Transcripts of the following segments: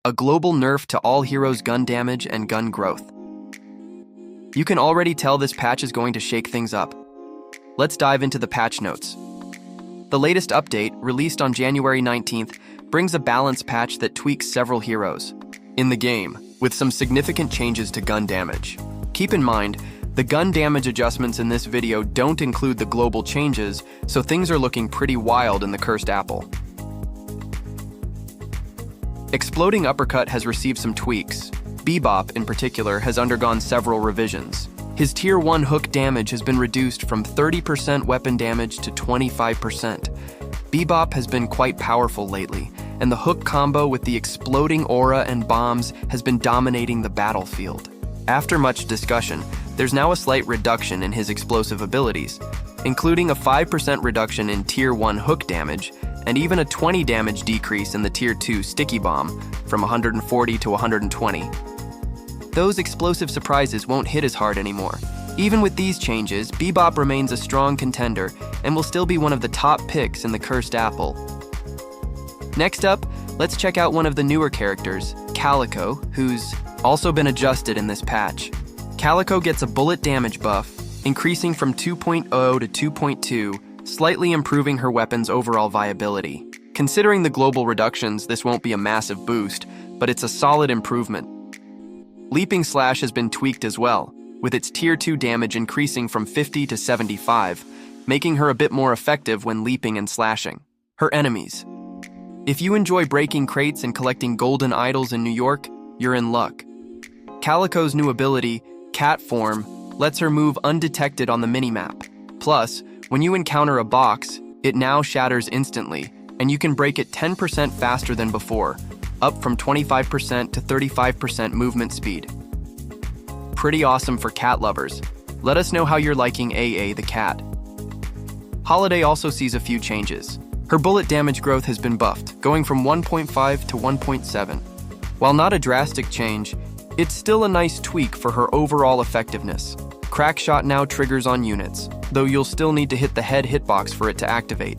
a global nerf to all heroes' gun damage and gun growth. You can already tell this patch is going to shake things up. Let's dive into the patch notes. The latest update, released on January 19th, brings a balance patch that tweaks several heroes in the game, with some significant changes to gun damage. Keep in mind, the gun damage adjustments in this video don't include the global changes, so things are looking pretty wild in the Cursed Apple. Exploding Uppercut has received some tweaks. Bebop, in particular, has undergone several revisions. His Tier 1 hook damage has been reduced from 30% weapon damage to 25%. Bebop has been quite powerful lately, and the hook combo with the exploding aura and bombs has been dominating the battlefield. After much discussion, there's now a slight reduction in his explosive abilities, including a 5% reduction in Tier 1 hook damage, and even a 20 damage decrease in the Tier 2 sticky bomb from 140 to 120. Those explosive surprises won't hit as hard anymore. Even with these changes, Bebop remains a strong contender and will still be one of the top picks in the Cursed Apple. Next up, let's check out one of the newer characters, Calico, who's also been adjusted in this patch. Calico gets a bullet damage buff, increasing from 2.0 to 2.2, slightly improving her weapon's overall viability. Considering the global reductions, this won't be a massive boost, but it's a solid improvement. Leaping Slash has been tweaked as well, with its Tier 2 damage increasing from 50 to 75, making her a bit more effective when leaping and slashing. Her enemies. If you enjoy breaking crates and collecting golden idols in New York, you're in luck. Calico's new ability, Cat Form, lets her move undetected on the minimap. Plus, when you encounter a box, it now shatters instantly, and you can break it 10% faster than before, up from 25% to 35% movement speed. Pretty awesome for cat lovers. Let us know how you're liking AA the cat. Holiday also sees a few changes. Her bullet damage growth has been buffed, going from 1.5 to 1.7. While not a drastic change, it's still a nice tweak for her overall effectiveness. Crack Shot now triggers on units, though you'll still need to hit the head hitbox for it to activate.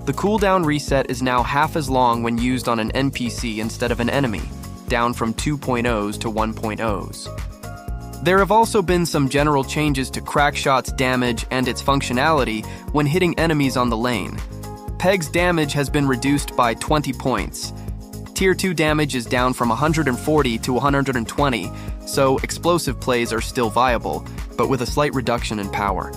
The cooldown reset is now half as long when used on an NPC instead of an enemy, down from 2.0s to 1.0s. There have also been some general changes to Crackshot's damage and its functionality when hitting enemies on the lane. Peg's damage has been reduced by 20 points. Tier 2 damage is down from 140 to 120, so explosive plays are still viable, but with a slight reduction in power.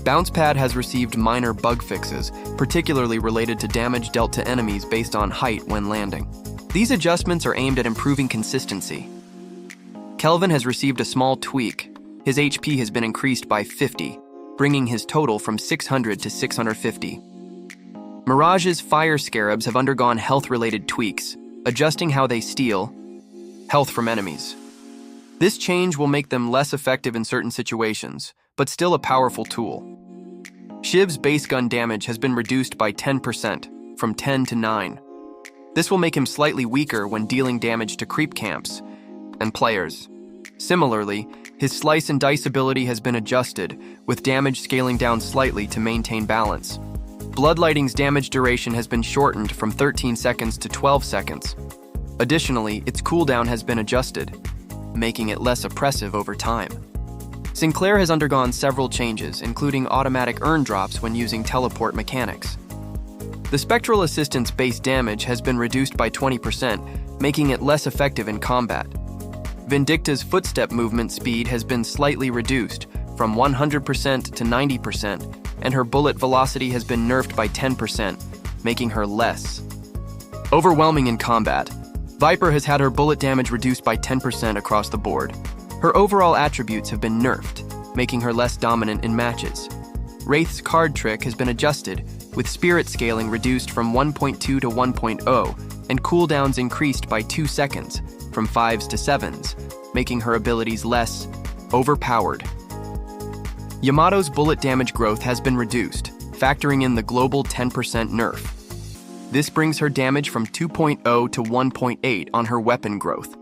Bounce Pad has received minor bug fixes, particularly related to damage dealt to enemies based on height when landing. These adjustments are aimed at improving consistency. Kelvin has received a small tweak. His HP has been increased by 50, bringing his total from 600 to 650. Mirage's Fire Scarabs have undergone health-related tweaks, adjusting how they steal health from enemies. This change will make them less effective in certain situations, but still a powerful tool. Shiv's base gun damage has been reduced by 10%, from 10 to 9. This will make him slightly weaker when dealing damage to creep camps and players. Similarly, his Slice and Dice ability has been adjusted, with damage scaling down slightly to maintain balance. Bloodlighting's damage duration has been shortened from 13 seconds to 12 seconds. Additionally, its cooldown has been adjusted, making it less oppressive over time. Sinclair has undergone several changes, including automatic urn drops when using teleport mechanics. The Spectral Assistant's base damage has been reduced by 20%, making it less effective in combat. Vindicta's footstep movement speed has been slightly reduced, from 100% to 90%, and her bullet velocity has been nerfed by 10%, making her less overwhelming in combat. Viper has had her bullet damage reduced by 10% across the board. Her overall attributes have been nerfed, making her less dominant in matches. Wraith's card trick has been adjusted, with spirit scaling reduced from 1.2 to 1.0, and cooldowns increased by 2 seconds, from 5s to 7s, making her abilities less overpowered. Yamato's bullet damage growth has been reduced, factoring in the global 10% nerf. This brings her damage from 2.0 to 1.8 on her weapon growth.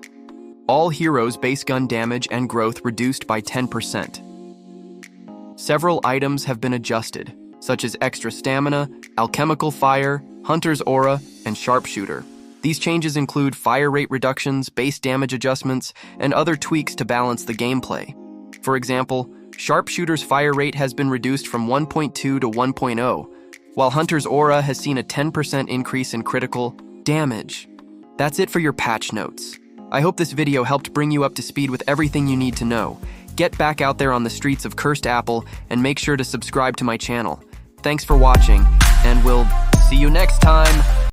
All heroes' base gun damage and growth reduced by 10%. Several items have been adjusted, such as extra stamina, alchemical fire, hunter's aura, and sharpshooter. These changes include fire rate reductions, base damage adjustments, and other tweaks to balance the gameplay. For example, Sharpshooter's fire rate has been reduced from 1.2 to 1.0, while Hunter's aura has seen a 10% increase in critical damage. That's it for your patch notes. I hope this video helped bring you up to speed with everything you need to know. Get back out there on the streets of Cursed Apple and make sure to subscribe to my channel. Thanks for watching, and we'll see you next time!